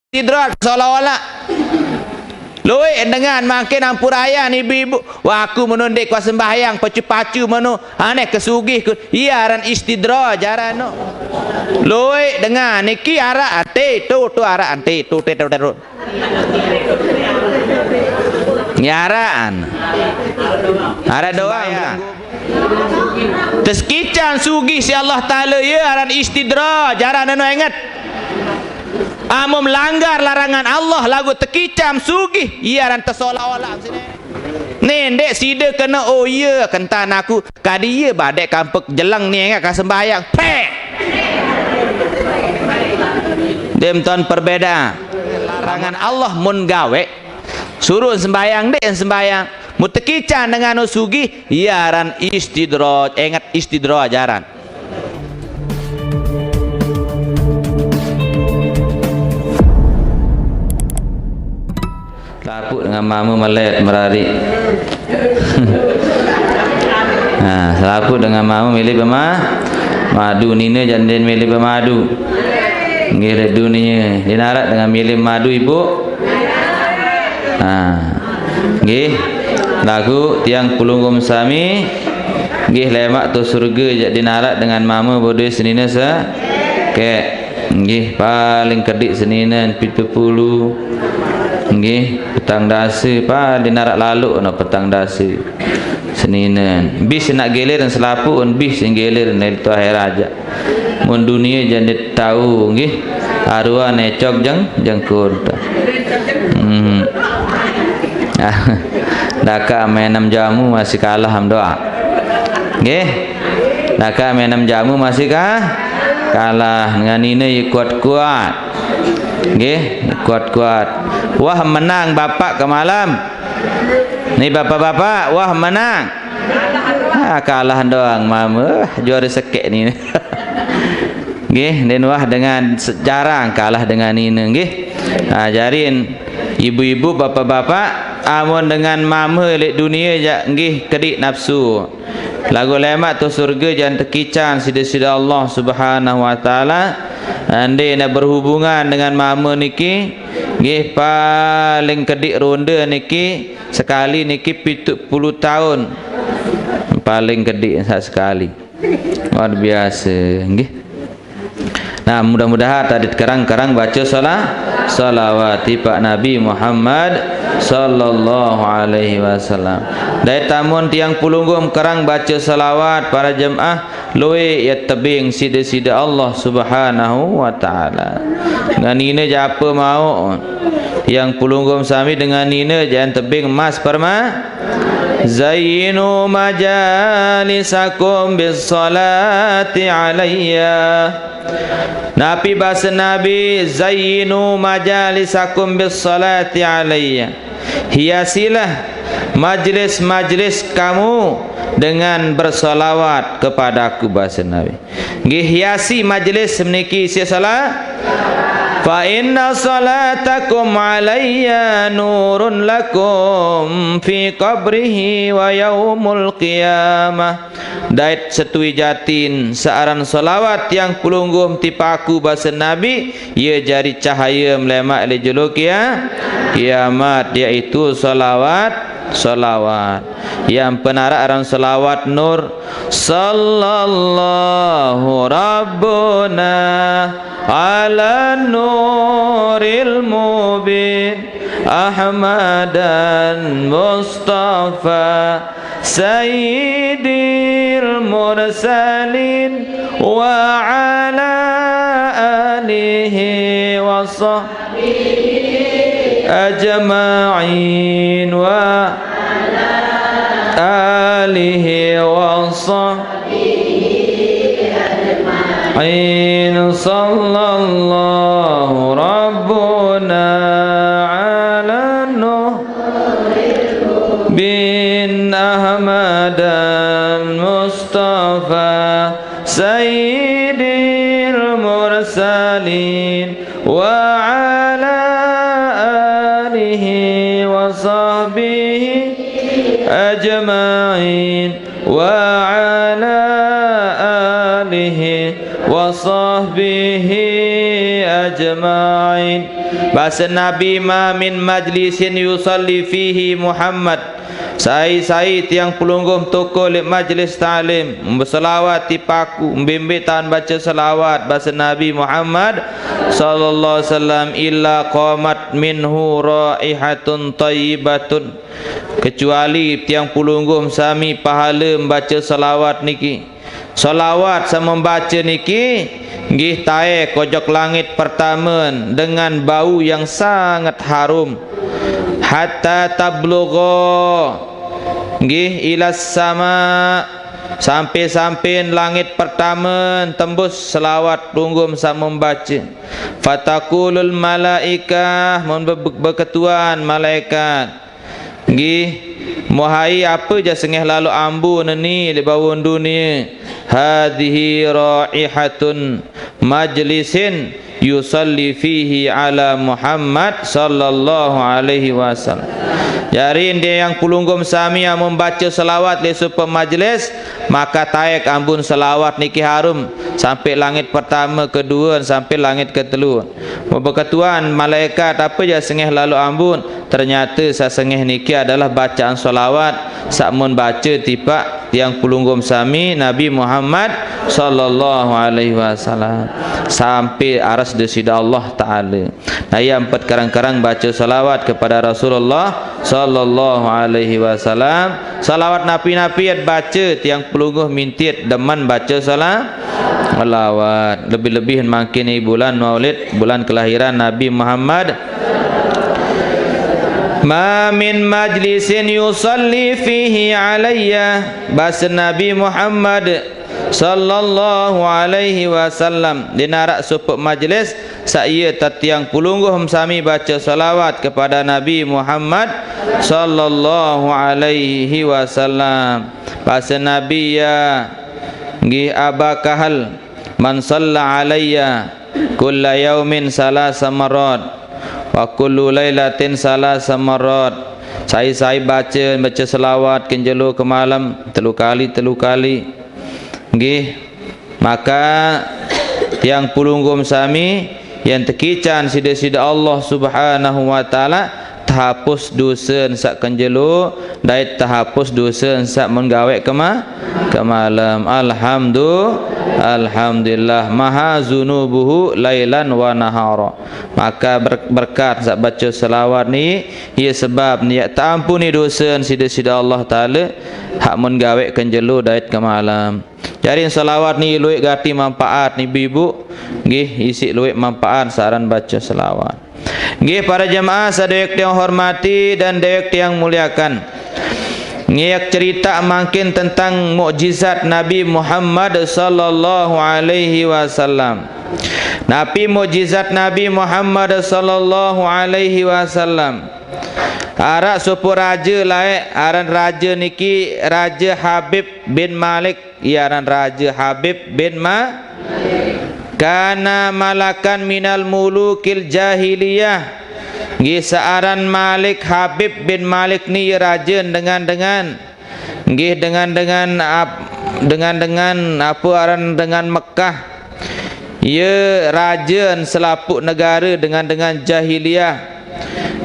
istidrat seolah-olah luik dengan makin ampuraya ni ibu wah aku menundik kuasa sembahyang pacu-pacu menu aneh kesugih ku iya aran istidrat jaran no luik dengan niki ara ate tu ara ante tu te nyaraan ara doang teskican sugih si Allah Ta'ala ya aran istidrat jaran no ingat amo melanggar larangan Allah lagu tekicam sugih iya ran tersolah-olah sini nendek sida kena oh iya kentan aku kadi iya badek kampek jelang ni ingat ka sembahyang pe dem ton perbeda larangan Allah mun gawe suruh sembahyang dek sembahyang mutekican dengan sugih iya ran istidraj ingat istidraj ajaran lapuk dengan mamu melet merari nah lapuk dengan mamu milih madu nina jandin milih madu ngira dunia dinarat dengan milih madu ibu nggih lagu tiang pulunggum sami nggih lemak tu surga dinarat dengan mama bodoh senina sa ke nggih paling kedik senina 70 nggih petang dasi pa dinarak lalu no petang dasi seninen bis nak gelir dan selapu on bis yang gelir nel tu akhir aja mun dunia jangan tahu nggih arwah necok jeng kurta daka menam jamu masih kalah doa nggih daka menam jamu masih kalah dengan ini kuat-kuat nggih kuat-kuat wah menang bapak ke malam ni bapak-bapak wah menang kalah doang mama juara sekek ni nggih dan wah dengan jarang kalah dengan ini nggih ajarin ibu-ibu bapak-bapak amun dengan mama lek dunia jak nggih kedik nafsu lagu lemak tu surga jangan terkican sida-sida Allah Subhanahu wa taala ande nak berhubungan dengan mama niki nggih paling kedik ronda niki sekali niki 70 tahun paling kedik sekali luar biasa nggih. Nah mudah-mudahan tadi kerang-kerang baca salawati Pak Nabi Muhammad sallallahu alaihi wasallam. Dai tamun tiang pulunggum kerang baca salawat para jemaah loe ya tebing sida-sida Allah Subhanahu wa taala. Dengan ini apa mau yang pulunggum sami dengan ini jangan tebing emas perma zayyinu majalisakum bis salati alayya. Nabi bahasa Nabi zayyinu majalisakum bis salati alayya, hiasilah majlis-majlis kamu dengan bersolawat kepadaku bahasa Nabi. Nggih hiasi majlis meniki isi salat. Fa inna salatakum alayya nurun lakum fi qabrihi wa yaumul qiyamah. Dait setui jatin searan solawat yang pulunggum tipaku bahasa Nabi ia jari cahaya melemak le juluk ya kiamat, iaitu solawat yang penara aran solawat nur sallallahu rabbuna ala nuril mubin ahmadan mustafa sayyidil mursalin wa ala alihi wa sahbihi ajma'in wa alihi wa sahbihi ajma'in sallallahu rabbuna ala nuh bin ahmadan mustafa sayyidil mursalin wa ala alihi wa sahbihi ajma'in wa ala alihi wa sahbihi ajma'in bahasa Nabi ma min majlisin yusalli fihi Muhammad sai tiang pelungguh toko lek majlis ta'lim berselawat ti paku mbimbitan baca selawat bahasa Nabi Muhammad sallallahu alaihi wasallam illa qamat minhu raihatun thayyibatun, kecuali tiang pelungguh sami pahala membaca selawat niki. Selawat sama membaca niki nggih tae kojok langit pertama dengan bau yang sangat harum hatta tablugha nggih ilas sama, sampai langit pertama tembus selawat tunggum sama membaca. Fatakulul malaikah, berketuan malaikat nggih mohai apa je sengih lalu ambu ni di bawah dunia, hadhihi raihatun majlisin yusalli fihi ala Muhammad sallallahu alaihi wasallam. Jadi dia yang pelunggum sami yang membaca selawat di super majlis, maka taik ambun selawat niki harum sampai langit pertama, kedua sampai langit ketelu. Berketuan malaikat apa je sengih lalu ambun, ternyata sesengih niki adalah bacaan selawat sakmun baca tipak yang pelunggum sami Nabi Muhammad sallallahu alaihi wasallam sampai aras desida Allah taala. Nah, yang empat karang-karang baca salawat kepada Rasulullah sallallahu alaihi wasallam. Salawat napi-napi baca tiang pelungguh mintit deman baca salawat. Lebih-lebih makin ni bulan Maulid, bulan kelahiran Nabi Muhammad. Ma min majlisin yusalli fihi alayya, bahasa Nabi Muhammad sallallahu alaihi wasallam dinarak supuk majlis saya tatiang pulungguh sami baca salawat kepada Nabi Muhammad sallallahu alaihi wasallam. Bahasa Nabi ya nggih abakahal man shalla alayya kulla yaumin salasa marrat wa kullu lailatin salasa marrat. Saya baca selawat kenjelo ke malam telu kali nggih, maka tiang pulunggum sami yang tekican sida-sida Allah Subhanahu wa taala tahapus dosa sak kenjelo dait tahapus dosa sak menggawe ke malam. Alhamdulillah maha zunubuhu lailan wa nahara. Maka berkat sak baca selawat ni ia sebab niat tampuni dosa sida-sida Allah taala hak menggawe kenjelo dait ke malam. Jadi selawat ni luik gati manfaat ni ibu nggih isi luik manfaat saran baca selawat. Nggih para jemaah sadayek yang hormati dan dayek yang muliakan. Ngiyak cerita makin tentang mukjizat Nabi Muhammad sallallahu alaihi wasallam. Nabi mukjizat Nabi Muhammad sallallahu alaihi wasallam. Arak supu raja lain aran raja niki Raja Habib bin Malik, aran Raja Habib bin kana malakan minal mulukil jahiliyah. Nggih searan Malik Habib bin Malik ni raja dengan nggih dengan apa aran dengan Mekah. Ia raja selaput negara dengan jahiliyah.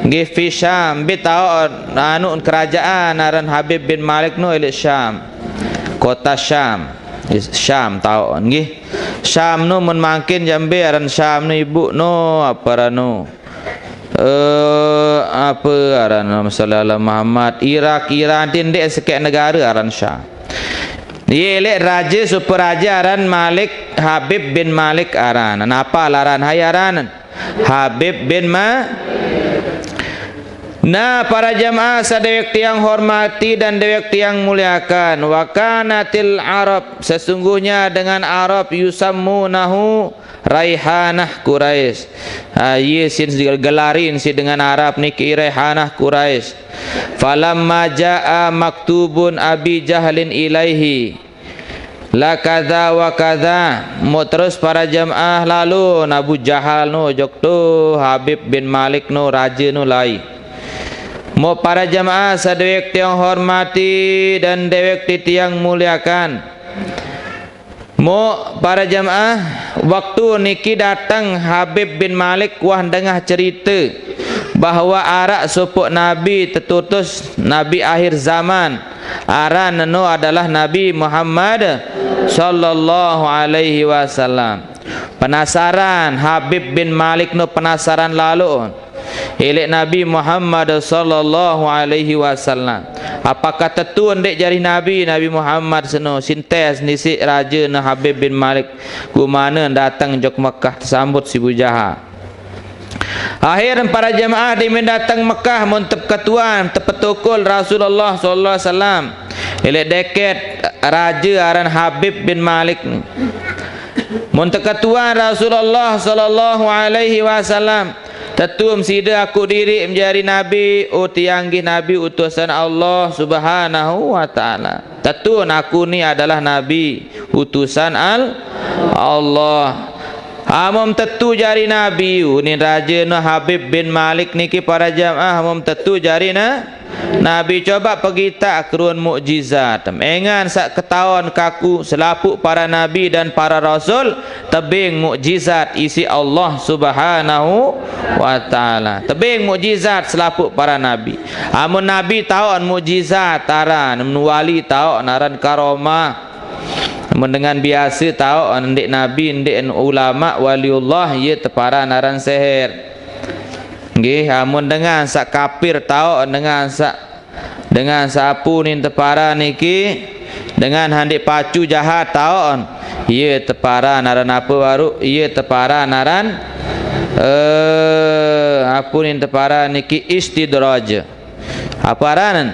Nggih fi Syam bitau anu kerajaan aran Habib bin Malik no ilik Syam. Kota Syam. Syam tau nggih. Syam no mun mangkin jambe aran Syam no ibu no apa rano. Apa aran masalah Muhammad Irak Iran tindek sekek negara aran Syam. Dia elek raja super raja aran Malik Habib bin Malik aran. Napa laran hayaran Habib bin Nah para jamaah sadayek tiang hormati dan dewek tiang muliakan. Wa kanatil Arab, sesungguhnya dengan Arab yusammunahu Raihanah Quraisy. Ia sin gelarin si dengan Arab niki Raihanah Quraisy. Falamma jaa maktubun Abi Jahlin ilaihi la kadza wa kadza. Mau terus para jamaah lalu Abu Jahal no jok tu Habib bin Malik no raja no lai. Mau para jamaah sadewek tiang hormati dan dewek tiang muliakan. Mo para jamaah, waktu niki datang Habib bin Malik wah dengah cerita bahawa arak supuk Nabi tertutus Nabi akhir zaman aran neno adalah Nabi Muhammad sallallahu alaihi wasallam. Penasaran Habib bin Malik no penasaran lalu elek Nabi Muhammad sallallahu alaihi wasallam. Apakah tentu ndek jari Nabi Muhammad seno sintes nisik raja na Habib bin Malik ku mana datang jok Mekah sambut si Bujaha. Akhir para jemaah di mendatang Mekah muntep ketuan tepetukul Rasulullah sallallahu alaihi wasallam. Elek deket raja aran Habib bin Malik. Muntep ketuan Rasulullah sallallahu alaihi wasallam. Tetum sida aku diri menjadi Nabi, tianggih Nabi utusan Allah subhanahu wa ta'ala. Tetun aku ni adalah Nabi utusan Allah. Amom tetu jari Nabi ni raja na Habib bin Malik niki para jamaah amom tetu jari na Nabi. Coba pergi tak keruan mukjizat engan sak ketahuan kaku selapuk para Nabi dan para Rasul tebing mukjizat isi Allah subhanahu wa ta'ala. Tebing mukjizat selapuk para Nabi. Amun Nabi tahu mukjizat aran wali tahu naran karomah. Mendengan biasa tahu ndik Nabi ndik ulama waliullah ye tepara naran seher. Nggih, amun dengan sak kafir tahu dengan sapu ni tepara niki dengan handik pacu jahat tahu ye tepara naran apa baru ye tepara naran apa ni tepara niki istidraj. Apa aranan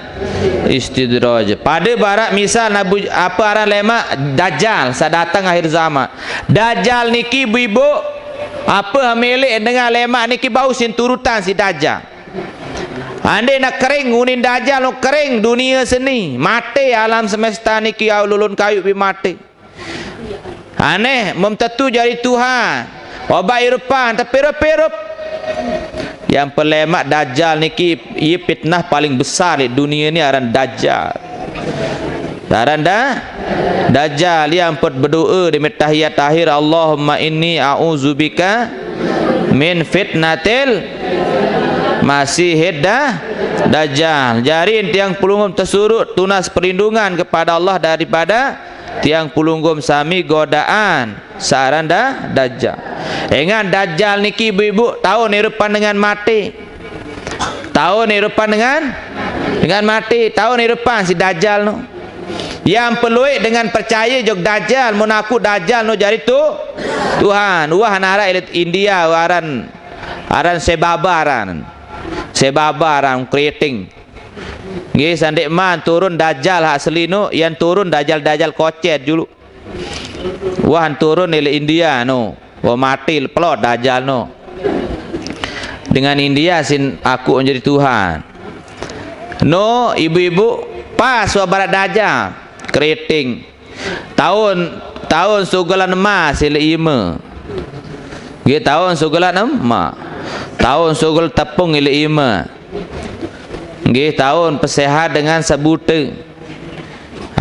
istidraj pada barat misal nabu apa aran lemak dajjal sadatang akhir zaman. Dajjal niki ibu apa milik dengan lemak niki bau sin turutan si dajjal. Ande nak kering ngunin dajjal nak kering dunia seni mati alam semesta niki au lulun kayu bi mati. Aneh memtentu jadi Tuhan obat irfan tapi rup yang pelemak dajjal niki ia fitnah paling besar di dunia ni aran dajjal. Aran dajjal yang berdoa di tahiyat akhir Allahumma inni a'udzubika min fitnatil masihid dajjal. Jari tiang pulunggum tersurut tunas perlindungan kepada Allah daripada tiang pulunggum sami godaan saran dajjal. Ingat dajjal niki ibu-ibu tahu nirupan dengan mati. Tahu nirupan dengan mati, tahu nirupan si dajjal no. Yang peluit dengan percaya jog dajjal menakut dajjal no jari tu Tuhan. Wah nara elit India aran sebaba aran keriting. Nggih sandik man turun dajjal hak asli no yang turun dajjal kocet dulu. Wah turun elit India no. Wah mati pelot dajjal no. Dengan India sin aku menjadi Tuhan. No ibu-ibu pas wa barat dajjal keriting. Tahun sugalan emas sila ima. Nggih tahun sugalan emas. Tahun sugal tepung ila ima. Nggih tahun pesehat dengan sebuta.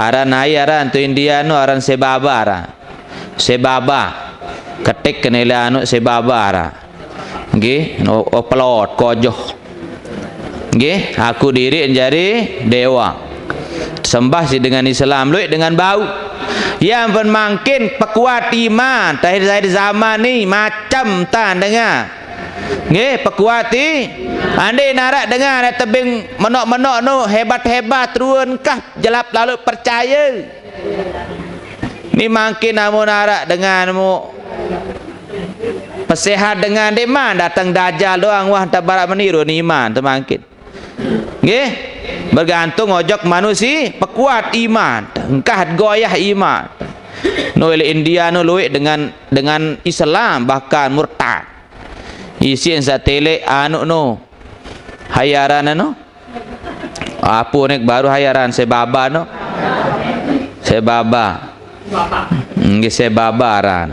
Aran aran tu India no aran sebaba aran. Sebaba. Ketik kenela anu sebaba ara. Nggih, pelot kojoh. Nggih, aku diri menjadi dewa. Sembah si dengan Islam, luit dengan bau. Yang bermakin pekuat iman tahir zaman ni macam tan dengar. Nggih, pekuati ande narak dengar tebing menok-menok no hebat-hebat turun kah jelap lalu percaya. Ni makin amun narak denganmu pesehat dengan iman datang dajjal doang wah tak barat meniru ni iman temangkin. Nggih bergantung ojok manusia pekuat iman engkah goyah iman no India no luik dengan Islam bahkan murtad isin satele anu no hayaran no apa nek baru hayaran sebaba no sebaba nggih sebaba aran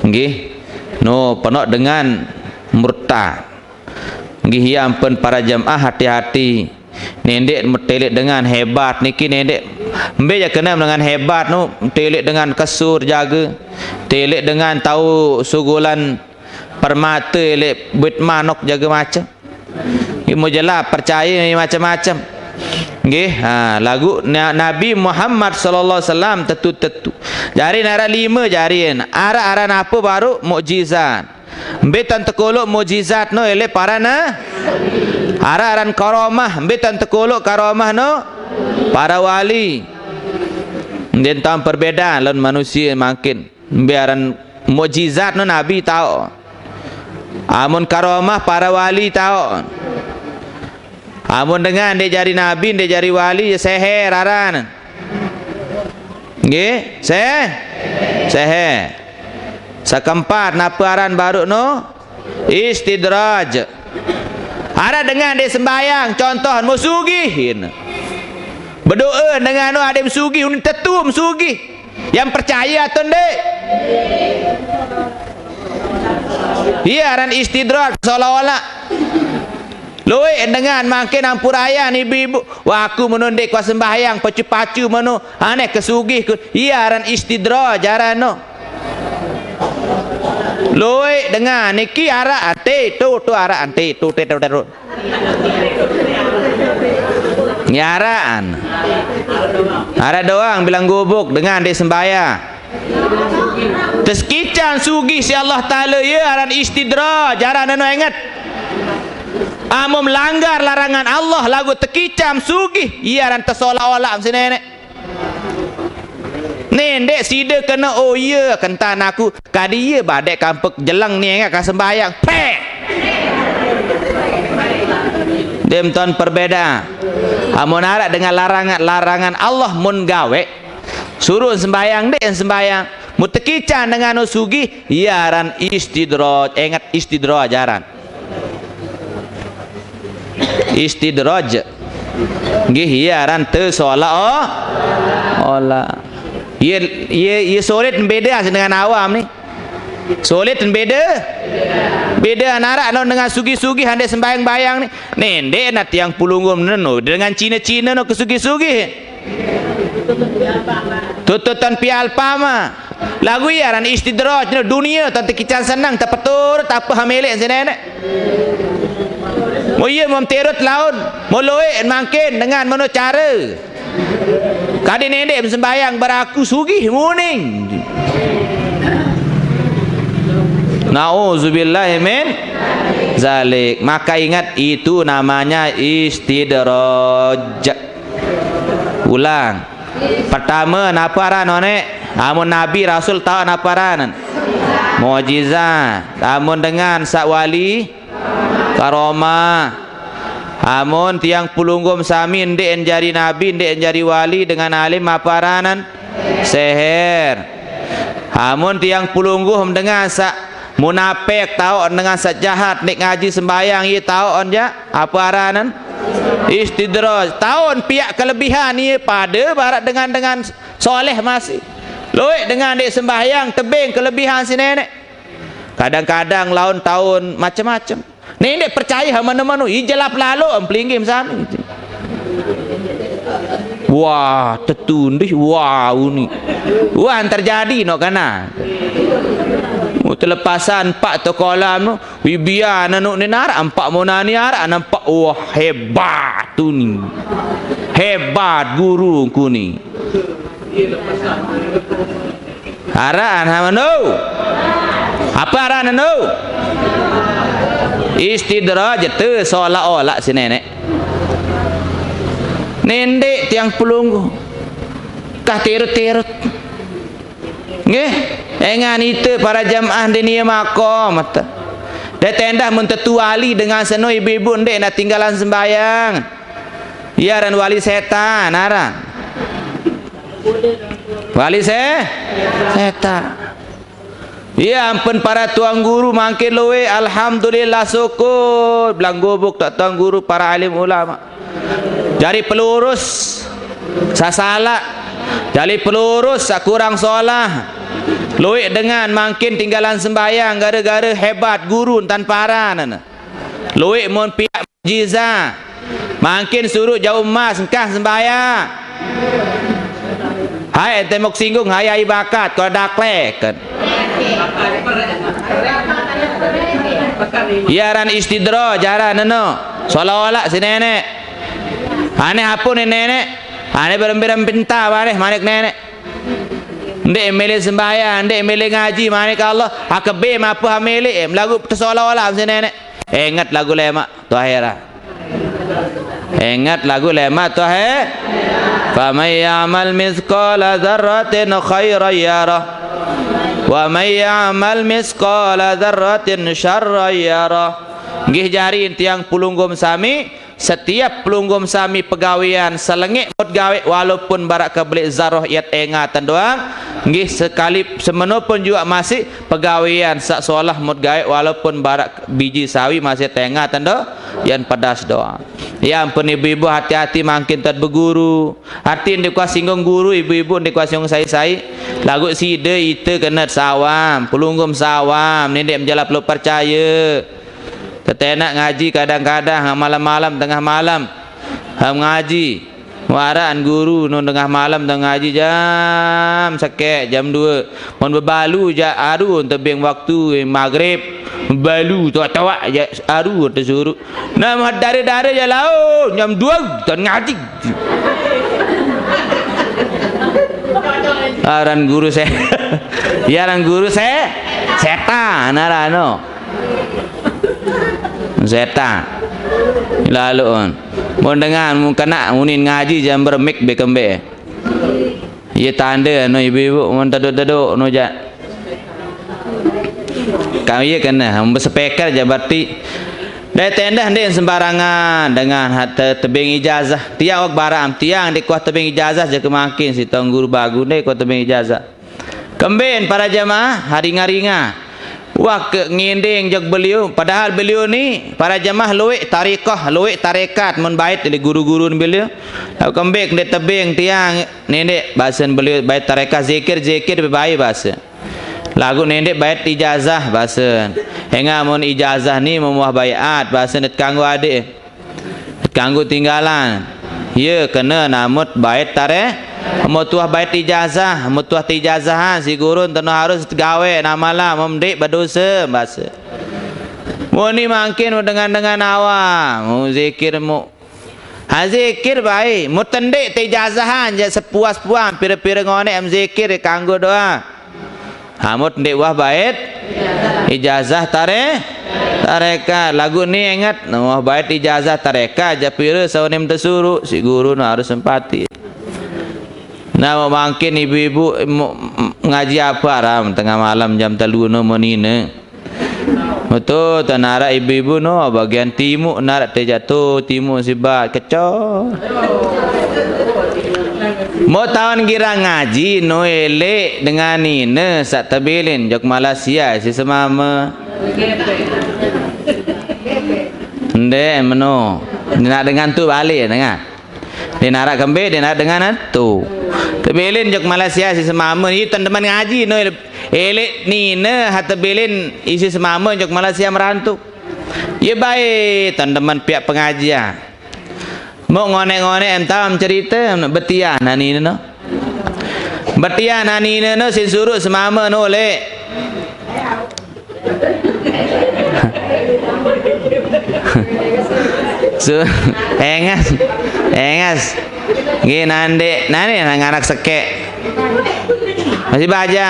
nggih no penok dengan murtad. Nggih yang pen para jamaah hati-hati Nendek telik dengan hebat niki nendek. Ambil je kena dengan hebat tu, telik dengan kesur jaga. Telik dengan tahu sugulan permata elek buat manok jaga macam. Imu jelas percaya macam-macam. Nggih, lagu Nabi Muhammad sallallahu alaihi wasallam tetu. Jari nara 5 jarian. Ara-aran apa baru mukjizat. Betan tekolok mukjizat no elek para na. Ara-aran karamah, betan tekolok karamah no para wali. Tentang perbedaan lawan manusia makin. Biaran mukjizat no Nabi tahu. Amun karamah para wali tahu. Amun dengan dia jari Nabi, dia jari wali, seher aran. Nggih, seher. Sekeempat napa aran baru no? Istidraj. Ada dengan dia sembahyang, contoh musugihin. Berdoa dengan no ada musugi, ini tetu musugi. Yang percaya tu ndek. Iya aran istidraj seolah-olah. Loi dengan makin ampuraya ni ibu. Wah aku menundek kuat sembahyang pacu-pacu mano aneh kesugih ku. Iya aran istidraj aran no. Loi dengan niki ara ante tu ara ante tu. Nyaraan. Ara doang bilang gubuk dengan dia sembahyang. Teskicang sugih si Allah Taala ya aran istidraj aran no ingat. Amun melanggar larangan Allah lagu tekicam sugih iya dan tersolak-olak macam nenek. Nendek sida kena oh iya kentan aku kadi iya badek kampek jelang ni ingat ka sembahyang pek. Dem ton perbeda. Amun arak dengan larangan Allah mun gawe suruh sembahyang dek sembahyang mutekican dengan sugih iya ran istidraj ingat istidraj ajaran. Istidraj nggih hiaran teu sola olah ye solid beda dengan awam ni solid beda anak no dengan sugi-sugi handai sembayang-bayang ni nendek nak tiang pulunggum no dengan Cina-Cina no kesugi-sugi tututan pial pama lagu hiaran istidraj no dunia tante kican senang tak petur tak apa hamelek nenek. Mau iya memterut laut, mau loe makin dengan mana cara. Kadi nendek sembahyang beraku sugih muning. Nauzubillahi min zalik. Maka ingat itu namanya istidraj. Ulang. Pertama napa aran one? Amun Nabi Rasul tahu napa aran? Mukjizat. Amun dengan sak wali karomah. Amun tiang pulunggum sami ndek jari nabi ndek jari wali dengan alim apa aranan seher. Amun tiang pulunggum dengan sak munafik tahu dengan sak jahat nek ngaji sembayang ia tahu onja apa aranan istidraj tahun pihak kelebihan ia pada barat dengan soleh masih loe dengan dek sembahyang tebing kelebihan si nenek kadang-kadang laun tahun macam-macam. Nenek percaya mana-mana ijalap lalu pelingim sana. Wah, tetundih wow ni. Wah terjadi no kana. Telepasan pak to kolam no, bibian anu ni nar ampak monani ara nampak wah hebat tu ni. Hebat guru ku ni. Araan hamano. Apa araan no? Istidraj tu seolah-olah si nenek. Nendek tiang pulunggu kah terut-terut. Nggih, engan itu para jamaah di nia makom mata. Dia tendah mentetu wali dengan seno ibu-ibu ndek nak tinggalan sembayang. Ya dan wali setan ara. Wali setan. Ya ampun para tuang guru makin loe alhamdulillah syukur belang gubuk tak tuang guru para alim ulama jadi pelurus sasalah jadi pelurus sakurang solah loe dengan makin tinggalan sembahyang gara-gara hebat guru tanpa aran loe mon pihak mujizat Makin suruh jauh emas engkah sembahyang. Hai ente mok singgung hai ai bakat kalau dak leket. Yaran istidro jaran neno. Seolah-olah si nenek. Ane hapun nenek. Ane berembiram pinta manek nenek. Ndek mele sembahyang, ndek mele ngaji manek Allah. Hakebe apa hamele lagu seolah-olah si nenek. Ingat lagu lema Tahira. Ingat lagu lema Tahir. Faman ya'mal mithqala dzarratin khairan yarah wa man ya'mal mithqala dzarratin syarran yarah. Nggih jari tiang pulunggum sami, setiap pelunggum sami pegawean selengit mut gawe walaupun barak kebelik zarah yat ingatan doang. Nggih sekali semenupun juga masih pegawean sak solah mut gawe walaupun barak biji sawi masih tengah tendo yang pedas doang. Yang pun ibu-ibu hati-hati makin tad berguru. Hati ndek kuas singgung guru ibu-ibu ndek kuas singgung sai-sai. Lagu side ite kena sawam, pelunggum sawam, ndek menjala perlu percaya. Tetenak ngaji kadang-kadang malam-malam tengah malam. Ham ngaji. Waraan guru no tengah malam tengah ngaji jam sekek jam 2. Mun berbalu ja aru tebing waktu maghrib. Balu tua-tua ja aru tersuruh. Nah dare-dare ja lau jam 2 tan ngaji. Aran guru saya. Yaran guru saya setan arano. Setan. Lalu on. Mun dengan mun kena munin ngaji jam bermik be kembe. Ye tanda no ibu-ibu mun taduk-taduk no ja. Kami kena bersepeker je berarti dari tenda hendak sembarangan dengan harta tebing ijazah tiang wak baram tiang di kuah tebing ijazah je kemakin si tuan guru bagu dek kuah tebing ijazah kembin para jemaah haringa-ringa wak nginding jog beliau padahal beliau ni para jemaah luwek tarikah luwek tarekat mun bait dari guru-guru beliau kembik di tebing tiang nenek bahasa beliau bait tarekat zikir baik bahasa lagu nendek bait ijazah bahasa hingga mun ijazah ni memuah baiat bahasa net kanggo adik kanggo tinggalan ya kena namut bait tare mutuah bait ijazah mutuah ijazahan si guru teno harus gawe namalah memdik berdosa bahasa mun ni makin dengan awam mu zikir mu zikir baik mu tendek ijazahan je sepuas-puas pira-pira ngone am zikir kanggo doa hamut ndek wah bait ijazah tarekat lagu ni ingat wah bait ijazah tarekat japira sawonim tersuruh si guru na harus sempati nah mungkin ibu-ibu ngaji apa ram tengah malam jam 3 no menine betul tanara ibu-ibu no bagian timur narak terjatuh timur sibat kecor mau tahun kira ngaji no elek dengan ini sak tabilin jok Malaysia si semama ndek meno nak dengan tu balik dengar dia nak kembe dia nak dengan tu tabilin jok Malaysia si semama ni teman ngaji no elek ni ne hat tabilin isi semama jok Malaysia merantau ya baik teman pihak pengajian mau ngone-ngone entam cerita betiah nani no betiah nani no sin suruh semama no le so engas gini nani anak sekek masih baca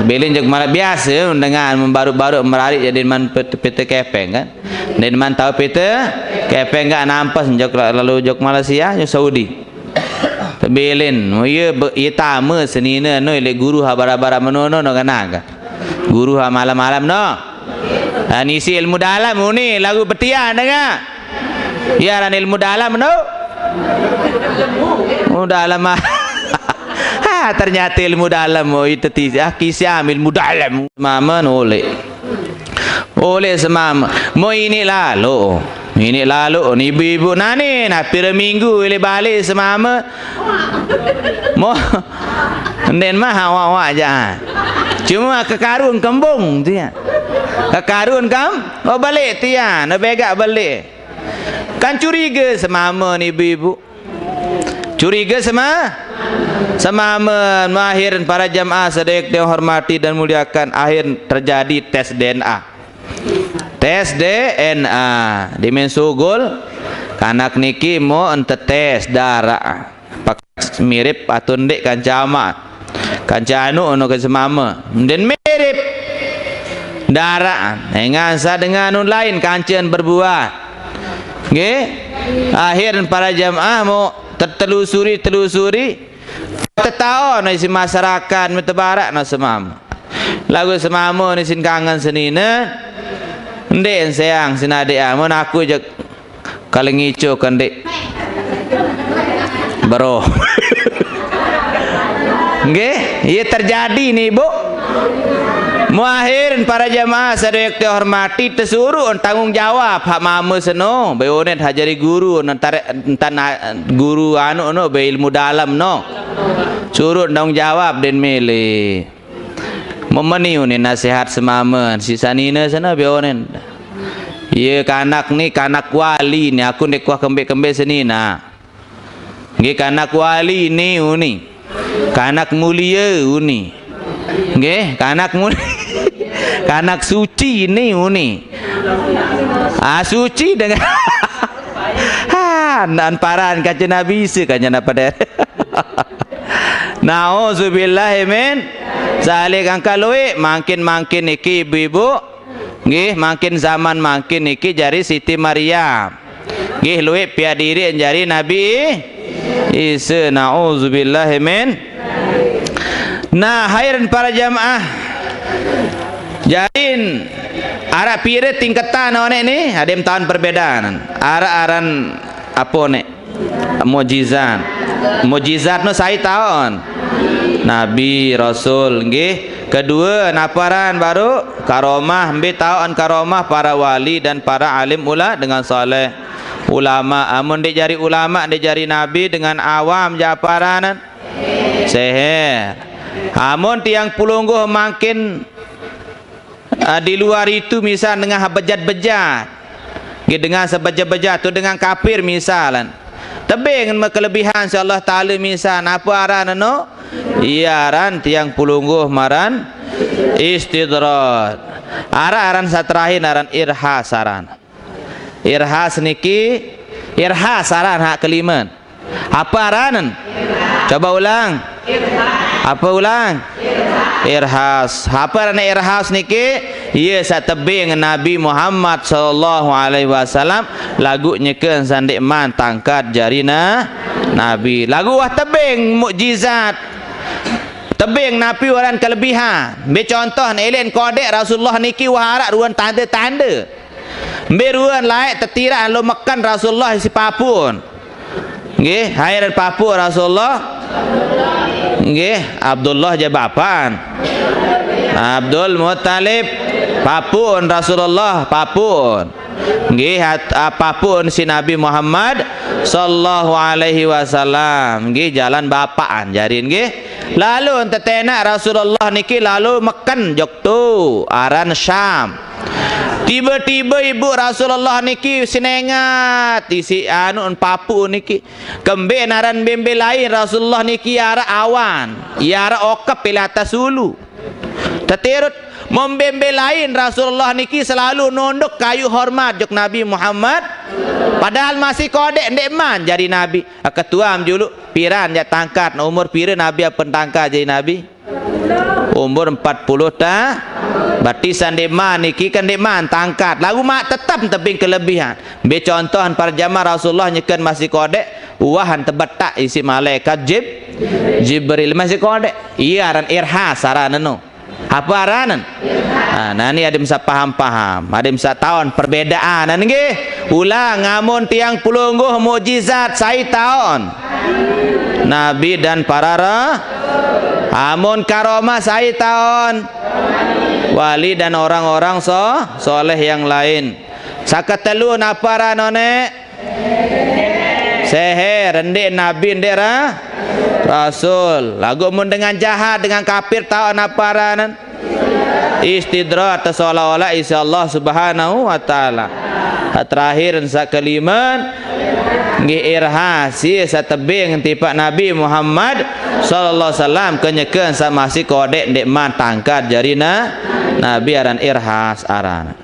belin jog malah biasa dengan baru-baru merarik jadi man peta kepeng kan dan man tahu peta kepeng enggak nampas jog lalu jog Malaysia jog Saudi belin ia tamu senina no ile guru habara-bara menono no kanaga guru ha malam-malam no isi ilmu dalam ni lagu petian dengar ya ran ilmu dalam no dalam ternyata ilmu dalam itu kisah ilmu dalam mama oleh semama mau ini lalu ni ibu-ibu nani nak pira minggu ile balik semama mau nden mah awak aja cuma kekarun kembung tu ya kekarun kam balik tu ya nak begak balik Kan curiga semama ni ibu-ibu. Curiga semama mahir para jamaah sedaya yang hormati dan muliakan, akhir terjadi tes DNA. Tes DNA di mensugul kanak niki mau ente tes darah. Pak mirip atau ndek kanca amat. Kanca anu ono ke semama. Dan mirip darah. Ngansa dengan anu lain kancan berbuat. Nggih. Akhir para jamaah mau telusuri tetao na isi masyarakat metebarak na semama. Lagu semama ni sin kangen senina. Ndek sayang sinade amon aku je kalau ngicu kan dek. Bro. Nggih, ieu terjadi nih, Bu. Muakhirin para jamaah sadaya hormati tersuruh tanggung jawab hak mama seno beonet hajari guru entar guru anu no be ilmu dalam no suruh tanggung jawab den mele memeniu ni nasihat semama sisanina sana beonet ye kanak ni kanak wali ni aku nek kuah kembe-kembe senina nggih kanak wali ni uni kanak mulia uni nggih kanak mulia kanak suci ini uni suci dengan nan paran kaca nabi sekanya pada nauzubillahi min zalik angka luwe makin iki ibu-ibu nggih makin zaman makin iki jari Siti Maryam nggih luwe pia diri jari Nabi Isa nauzubillahi min. Nah hadirin para jamaah jarin arah pire tingkatan one ni ada tahun perbedaan aran apa nek mujizat no saya tahun nabi rasul nggih kedua naparan baru karomah ambil tahun karomah para wali dan para alim dengan saleh ulama amun dia jari ulama dia jari nabi dengan awam japaran seher amun tiang pulungguh makin di luar itu misal dengan bejat-bejat dengan sebejat-bejat tu dengan kafir misalan tebing dengan kelebihan Allah Ta'ala misal apa aran no iya aran tiang pulungguh maran istidrad aran saterahin aran irhas aran irhas niki irhas aran hak kelima apa aranan coba ulang apa ulang irhas apa arana irhas niki ia satebing Nabi Muhammad sallallahu alaihi wasallam lagu nyekeun sandik man tangkat jarina Nabi lagu wah tebing mukjizat tebing Nabi waran kelebihan be contoh elen kodek Rasulullah niki wah arak ruan tanda-tanda be ruan laik tetirak lo makan Rasulullah si papun nggih hairan papu Rasulullah nggih Abdullah je bapan Abdul Muttalib papun Rasulullah papun nggih apapun si Nabi Muhammad sallallahu alaihi wasallam nggih jalan bapaan jarin nggih lalu tetena Rasulullah niki lalu meken joktu aran Syam tiba-tiba ibu Rasulullah niki sinengat isi anu papu niki kembe naran bembe lain Rasulullah niki ara awan yara okap pilata sulu tetirut membembe lain Rasulullah niki selalu nunduk kayu hormat jok Nabi Muhammad padahal masih kodek ndek man jadi Nabi ketua julu piran ya tangkat umur pira Nabi apa tangkat jadi Nabi umur 40 batisan deman niki kan deman tangkat lagu mak tetap tebing kelebihan be contohan para jamaah Rasulullah nyekan masih kodek uahan tebetak isi malaikat Jibril masih kodek iya aran irhas aranan no apa aranan nah ini ada bisa paham ada bisa tahun perbedaan nggih ulang ngamun tiang pulungguh mukjizat saya tahun Nabi dan para amun karomah saya tahun wali dan orang-orang soleh yang lain sakatelu napara none seher ndek Nabi ndek Rasul lagu mun dengan jahat dengan kafir tahu naparanan istidrak seolah-olah isi Allah Subhanahu wa taala. Terakhir sa kaliman nggih irhasi sa tebing tipak Nabi Muhammad sallallahu alaihi wasallam kenyekeun sa masih kodek ndek man tangkat jarina Nabi aran irhas aran.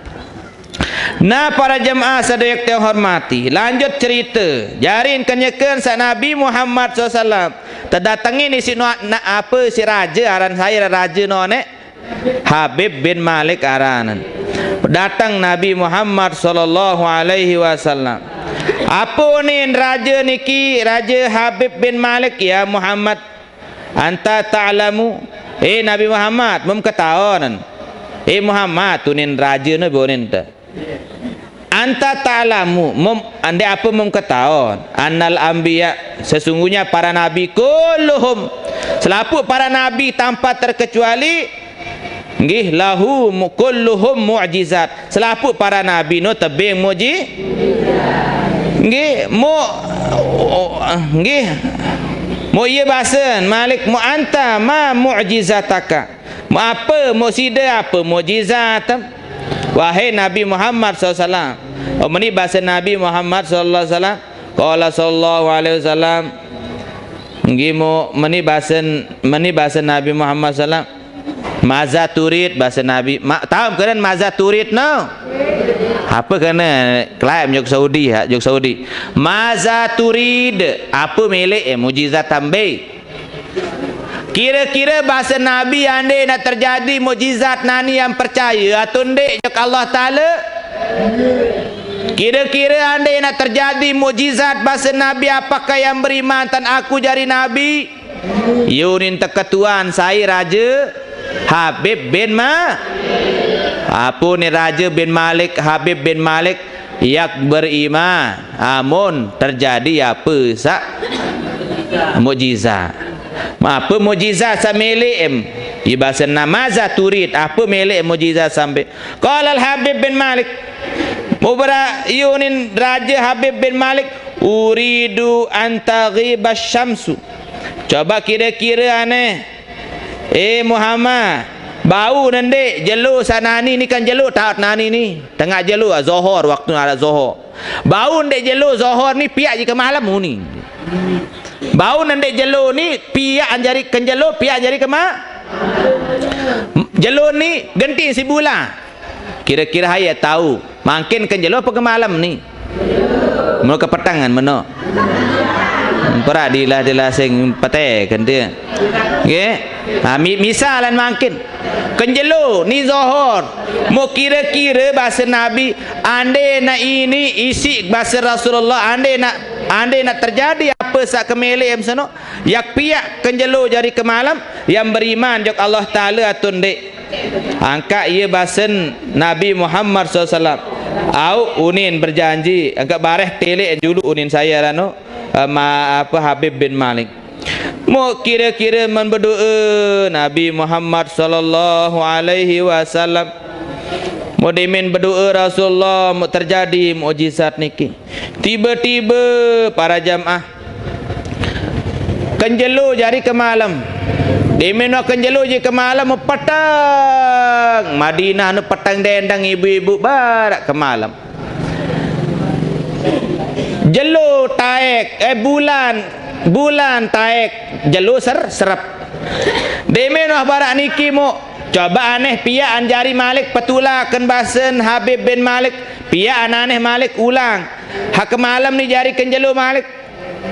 Nah para jemaah sadaya yang hormati, lanjut cerita jarin kenyekeun sa Nabi Muhammad SAW terdatangi ni si apa si raja aran saya raja none Habib bin Malik aranan. Datang Nabi Muhammad sallallahu alaihi wasallam. Apa ni raja niki, Raja Habib bin Malik? Ya Muhammad, anta ta'lamu. Nabi Muhammad mum ketahuan. Muhammad tu nin raja ni bonin ta. Anta ta'lamu mum ande apa mum ketahuan. Annal anbiya, sesungguhnya para nabi kulluhum, selaput para nabi tanpa terkecuali nggih lahu kulluhum mu'jizat, selaput para nabi no tebing mujizat nggih nggih iya bahasan Malik mu anta ma mu'jizataka, apa musida apa mujizat wahai Nabi Muhammad SAW. Meni bahasa Nabi Muhammad sallallahu alaihi wasallam qala sallallahu alaihi wasallam nggih meni bahasa Nabi Muhammad sallallahu maza turid bahasa Nabi tahu keren maza turid no apa kena klaim jog Saudi maza turid apa milik mujizat tambah. Kira-kira bahasa Nabi ande nak terjadi mujizat nani yang percaya atau ndek jog Allah Taala. Kira-kira ande nak terjadi mujizat bahasa Nabi apakah yang beriman tan aku jari Nabi yunin teketuan saya Raja Habib bin apa ni Raja bin Malik Habib bin Malik yak beriman amun terjadi apa sak mukjizat. Apa mukjizat sa milik bahasa namaza turid apa milik mukjizat sampai qala al Habib bin Malik mubara yunin Raja Habib bin Malik uridu antaghibas syamsu. Coba kira-kira aneh Muhammad bau nende jelu sanani ni kan jelu taat nani ni tengah jelu Zohor waktu ada Zohor bau nende jelu Zohor ni piak je ke malam ni bau nende jelu ni piak anjari kan jelu piak jari ke jelu ni genti si bulan kira-kira haya tahu makin kan jelu apa ke malam ni mau ke petangan mana perak dilah sing pateh kan dia nggih misalan makin kenjelo ni Zohor mau kira-kira bahasa Nabi ande nak ini isi bahasa Rasulullah ande nak terjadi apa sak kemele emsano yak piak kenjelo jari ke malam yang beriman jok Allah Taala atau ndek angka ia bahasa Nabi Muhammad SAW au unin berjanji angka bareh telek dulu unin saya rano apa Habib bin Malik mau kira-kira berdoa Nabi Muhammad sallallahu alaihi wasallam mau demen berdoa Rasulullah mau terjadi mukjizat niki tiba-tiba para jamaah kenjelo jari ke malam demen kenjelo je ke malam petang Madinah nu petang dendang ibu-ibu barak ke malam jelo taek bulan taek jelo serap demenoh barak niki mo coba aneh pia anjari Malik petulakan basen Habib bin Malik pia aneh Malik ulang hak malam ni jari kan jelo Malik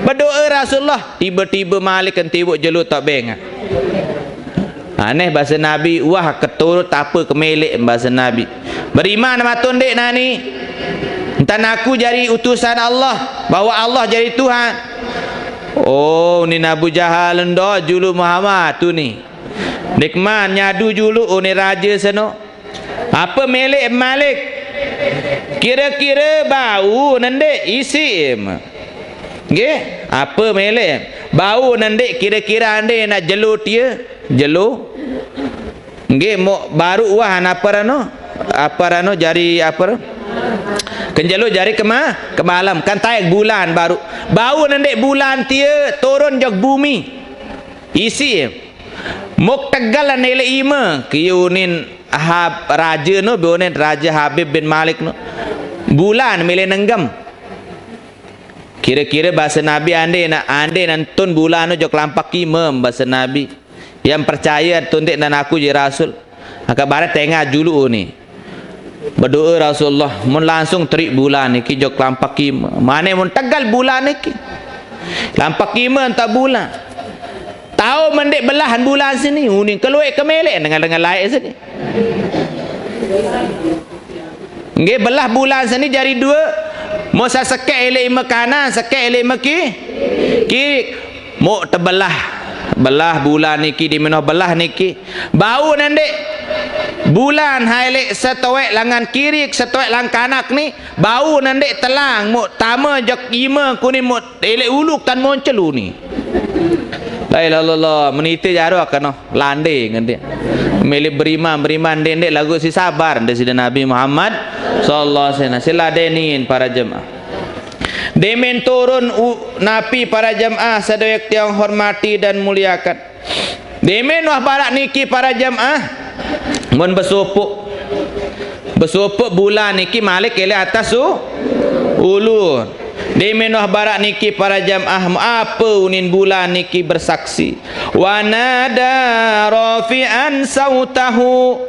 berdoa Rasulullah tiba-tiba Malik kan tibuk jelo tak beng aneh bahasa Nabi wah keturut apa kemelik bahasa Nabi beriman matun dek nani entan aku jadi utusan Allah bahwa Allah jadi Tuhan. Oh ni Abu Jahal ndo julu Muhammad tu ni nikman nyadu julu ni raja seno apa milik Malik kira-kira bau nende isi nggih apa milik bau nende kira-kira ande nak jelu dia jelu nggih mo baru wah apa rano jari apa kenjalo jari ke malam kan taek bulan baru bau nendek bulan tia turun jog bumi isi muk tegalan nele ima kiyunin raja no beonen Raja Habib bin Malik no bulan milih nenggam kira-kira bahasa Nabi ande nantun bulan no jok lampak kimem bahasa Nabi yang percaya tuntik dan aku je Rasul maka barat tengah julu ni berdoa Rasulullah mun langsung terik bulan ni ki jok lampak kimem mana mun tegal bulan ni ki lampak kimem tak bulan tahu mendek belahan bulan sini uning keluar kemelek dengan lain sini nggih belah bulan sini jari dua mosa sekek elek makanan sekek elek meki kiri mo terbelah belah bulan niki di menoh belah niki bau nandek bulan hailek setowek langan kiri setowek lang kanak ni bau nandek telang mo tama jok ima kuni mo elek uluk tan moncelu ni la ilaha illallah meniti jaro akan lande nganti milih beriman dendek lagu si sabar dari sida Nabi Muhammad sallallahu alaihi wasallam sila denin para jemaah demen turun napi para jemaah sadaya yang hormati dan muliakan demen wah barak niki para jemaah mun besupuk bulan niki malik ele atas ulun demen wah barak niki para jamaah apa unin bulan niki bersaksi wa nada rafi'an sautahu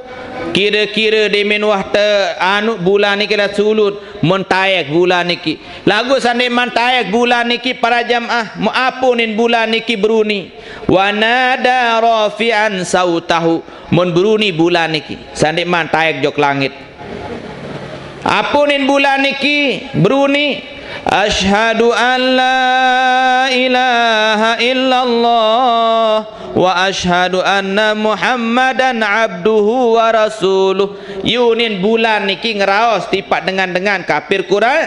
kira-kira demen wah anu bulan niki dah sulut montayak bulan niki lagu sande montayak bulan niki para jamaah apa unin bulan niki beruni wa nada rafi'an sautahu mon beruni bulan niki sande montayak jok langit apa unin bulan niki beruni Ashhadu an la ilaha illallah wa ashhadu anna Muhammadan abduhu wa rasuluh yunin bulan niki ngeraos tipat dengan kafir Quran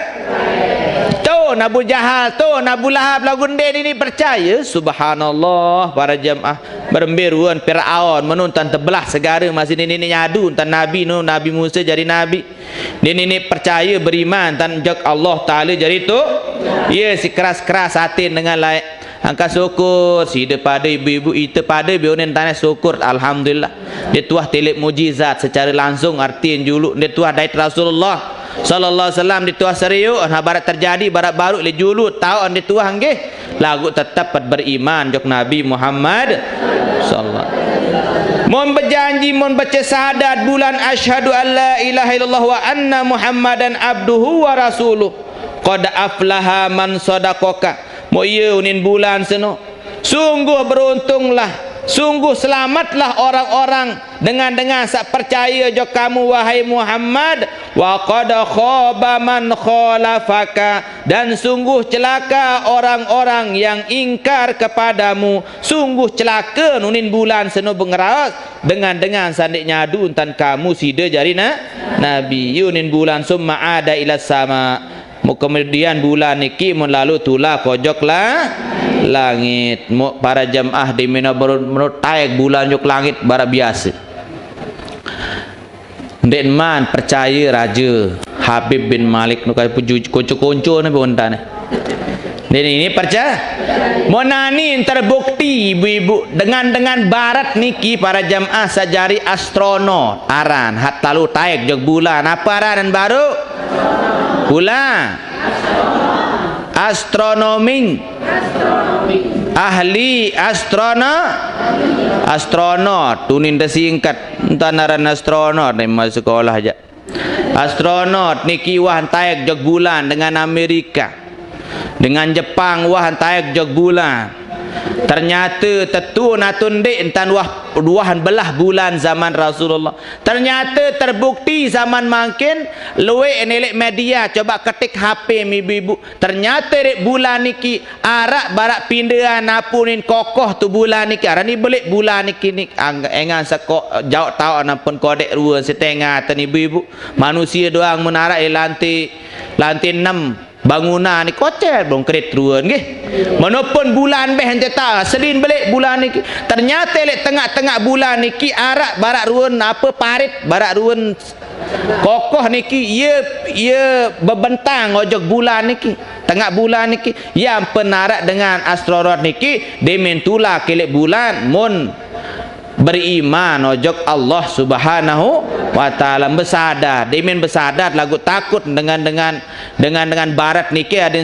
tu Abu Jahal tu Abu Lahab lagunde ini percaya subhanallah para jemaah berembiruan Firaun menuntan terbelah segara masih ini nyadu tan Nabi no Nabi Musa jadi Nabi ini percaya beriman tan jak Allah Ta'ala jadi tu ya si keras-keras hati dengan lain angka syukur si daripada ibu-ibu itu pada bionen tanah syukur alhamdulillah dia tuah telek mujizat secara langsung artiin julu dia tuah dait Rasulullah sallallahu alaihi wasallam dia tuah serius barat terjadi barat baru le julu tahu dia tuah nggih lagu tetap beriman jok Nabi Muhammad sallallahu mon berjanji mon baca syahadat bulan asyhadu an la ilaha illallah wa anna Muhammadan abduhu wa rasuluh qad aflaha man sadaqaka mo ye unin bulan seno sungguh beruntunglah sungguh selamatlah orang-orang dengan sak percaya jo kamu wahai Muhammad wa qad khaba man khalafaka dan sungguh celaka orang-orang yang ingkar kepadamu sungguh celaka nunin bulan seno bengeras dengan sandik nyadu tan kamu sida jari nabi yunin bulan summa ada ila sama kemudian bulan niki melalui tulah kojoklah langit para jamaah di mina menurut taik bulan jok langit bara biasa denman percaya Raja Habib bin Malik nu kai puju konco-konco ni bontan dan ini percaya monani terbukti ibu-ibu dengan barat niki para jamaah sajari astronot aran hat lalu taik jok bulan apa aran baru bulan astronomi ahli astronot tunin singkat tanaran astronot ni masuk sekolah aja astronot niki wah taek jog bulan dengan Amerika dengan Jepang wah taek jog bulan ternyata tetu natun dek entan duahan belah bulan zaman Rasulullah ternyata terbukti zaman makin luwe enelek media coba ketik HP ibu-ibu ternyata dek bulan niki arak barak pindahan napunin kokoh tu bulan niki arah ni belik bulan niki ni engan sekok jauh tahu napun kodek ruang setengah tan ibu-ibu manusia doang menarak lantai 6 bangunan ni kocel belum kredit ruan nggih menopun bulan beh hente ta selin balik bulan niki ternyata lek tengah-tengah bulan niki arak barak ruan apa parit barak ruan kokoh niki ia bebentang ojok bulan niki tengah bulan niki yang penarak dengan astronot niki demen tula kelek bulan mun beriman ojok Allah Subhanahu wa taala, bersadar demen bersadar lagu takut dengan barat niki ada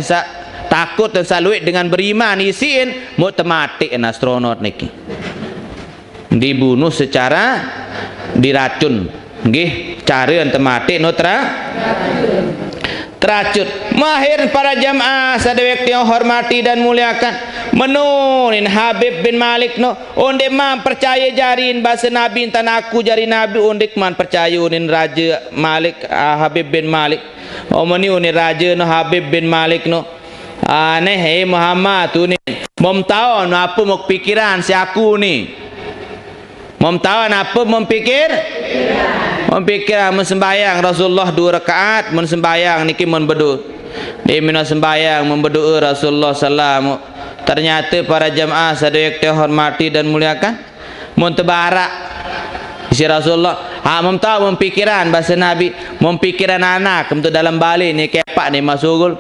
takut dan saluit dengan beriman isiin mutematik astronot niki dibunuh secara diracun nggih, cara tematik teracun. Mahir para jamaah sadewek yang hormati dan muliakan, menunin Habib bin Malik no onde man percaya jarin bahasa Nabi tan aku jari Nabi onde man percaya unin Raja Malik Habib bin Malik omoni unin Raja no Habib bin Malik no aneh Muhammad tu ni memtahu no apa mau pikiran si aku ni, memtahu apa mempikiran mensembayang Rasulullah 2 rakaat mensembayang niki menbedu dia mina sembayang membedu Rasulullah sallam. Ternyata para jamaah sadaya yang hormati dan muliakan muntabarak si Rasulullah memtahu mempikiran bahasa Nabi mempikiran anak untuk dalam balik ni kepak ni masugul.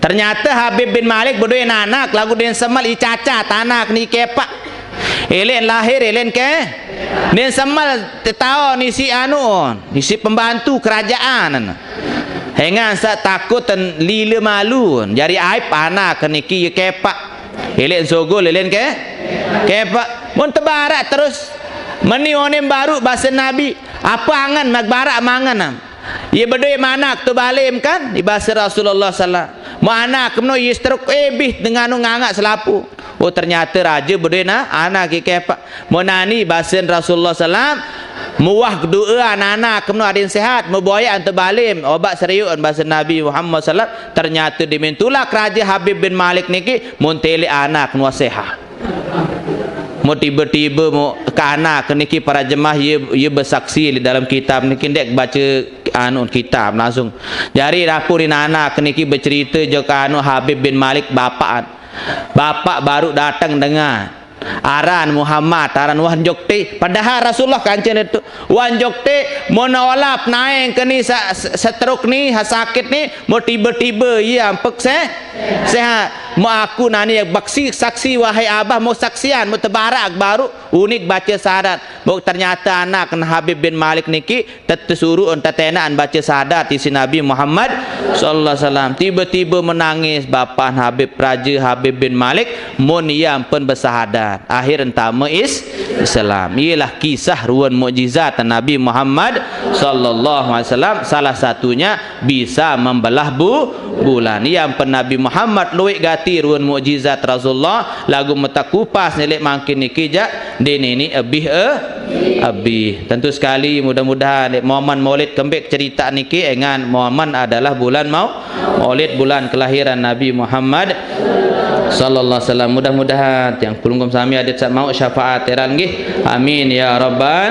Ternyata Habib bin Malik berduin anak lagu dia semal icacat anak ni kepak elen lahir elen ke dia semal tahu ni si ni si pembantu kerajaan hengan sa takut dan lila malu jari aib anak niki kepak elen sogol elen ke kepak mun tebarak terus menionem baru bahasa Nabi apa angan magbarak mangan ia berduin anak tu balim kan di bahasa Rasulullah sallallahu mau anak kemno yistruk ebih dengan ngangak selapu. Oh ternyata raja berdena anak kepak monani bahasa Rasulullah sallam muah doa anak kemno adin sehat memboyak antu balim obat serius bahasa Nabi Muhammad sallam. Ternyata dimentulak raja Habib bin Malik niki montele anak nuah sehat. Mau tiba-tiba mau ke anak niki para jemaah ia bersaksi di dalam kitab niki dek baca kitab langsung jari rapurin anak niki bercerita joka Habib bin Malik bapak baru datang dengan aran Muhammad aran Wan Jokte padahal Rasulullah kancen itu Wan Jokte mau nolap naik ke ni setruk ni sakit ni mau tiba-tiba ia ampek sehat mau aku nani saksi wahai abah mau saksian mau tebarak baru unik baca syahadat mau ternyata anak Habib bin Malik niki tersuruh tetenaan baca syahadat isi Nabi Muhammad sallallahu alaihi wasallam tiba-tiba menangis bapak Habib Raja Habib bin Malik mun ia pun bersahadat akhir entama Islam. Ialah kisah ruan mukjizat Nabi Muhammad sallallahu alaihi wasallam, salah satunya bisa membelah bulan. Yang pen Nabi Muhammad luik gati ruan mukjizat Rasulullah lagu metakupas nelik makin niki jak dene ni abih. Tentu sekali mudah-mudahan momen Maulid kembek cerita niki engan momen adalah bulan Maulid bulan kelahiran Nabi Muhammad sallallahu alaihi wasallam. Mudah-mudahan yang pelungkum sami ada mau syafaat teran nggih. Amin ya rabbal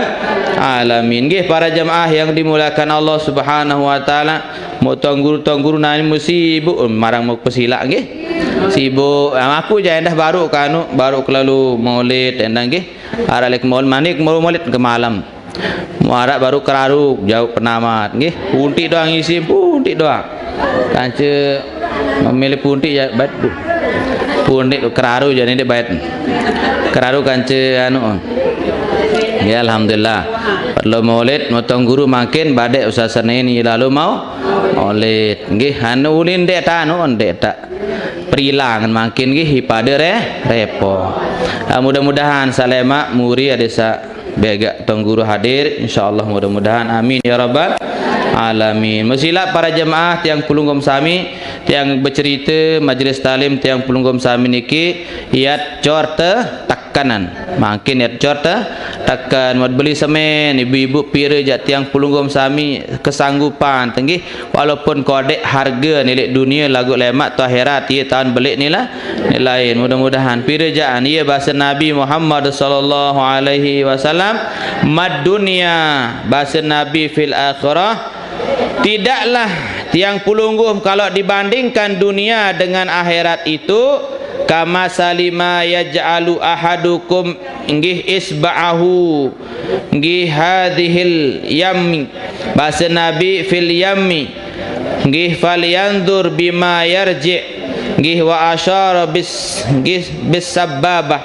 alamin. Nggih para jemaah yang dimuliakan Allah Subhanahu wa taala, mau tuang guru nani musibuk marang mau pesila nggih. Sibuk aku je dah baru kelalu Maulid endang nggih. Aralek manik Maulid ke malam. Muarak baru keraru jauh penamat nggih. Puntik doang isi puntik doang. Kanca memilih puntik ya batu. Pundik keraru jadi dia baik keraru kanca ya alhamdulillah perlu Maulid motong guru makin badai usah Senin lalu mau Maulid nggih anu ulin dek ta dek tak perilang makin nggih pada repo. Mudah-mudahan salema muri ada sa bega tong guru hadir insyaallah mudah-mudahan amin ya rabbal alamin. Mesilat para jemaah tiang pelunggum sami tiang bercerita majlis talim tiang pelunggum sami niki iat corte takanan makin iat corte takkan mau beli semen ibu-ibu pira jak tiang pelunggum sami kesanggupan tinggi walaupun kodek harga nilai dunia lagu lemak tu akhirat ia tahun belik ni lah ni lain. Mudah-mudahan pira jak ia bahasa Nabi Muhammad sallallahu alaihi wasallam mad dunia bahasa Nabi fil akhirah tidaklah tiang pulungguh kalau dibandingkan dunia dengan akhirat itu kama salima yaj'alu ahadukum nggih isba'ahu nggih hadhil yammi bahasa Nabi fil yammi nggih falyanzur bima yarji nggih wa asyara bis sababah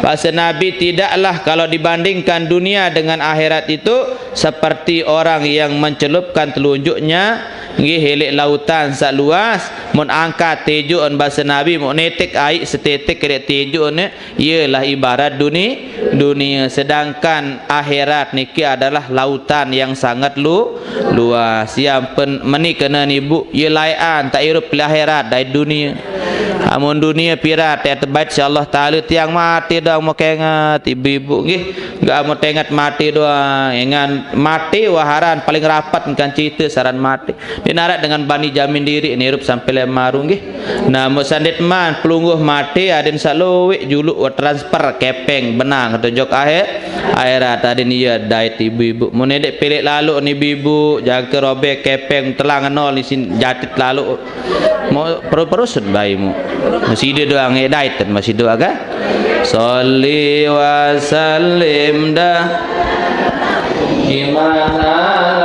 bahasa Nabi tidaklah kalau dibandingkan dunia dengan akhirat itu seperti orang yang mencelupkan telunjuknya nggih helik lautan sak luas mun angkat tejukon bahasa Nabi mun netek air setetek kedek tejukne ialah ibarat dunia sedangkan akhirat niki adalah lautan yang sangat luas yang meni kena nibu ia laian tak irup akhirat dari dunia amun dunia pirat ya terbaik insyaallah taala tiang mati dah mau kengat ibu-ibu nggih enggak mau tengat mati doa engan mati waharan paling rapat kan cerita saran mati dinarat dengan bani jamin diri ni rup sampai lemaru nggih nah musandit man pelungguh mati aden salowik juluk wa transfer kepeng benang tunjuk akhirat adin iya dait ibu-ibu mun nedek pelik lalu ni ibu jaga robek kepeng telang nol ni jatit lalu mau perusut bayimu masih dia doang dait masih doa kan sholli wa sallim dah gimana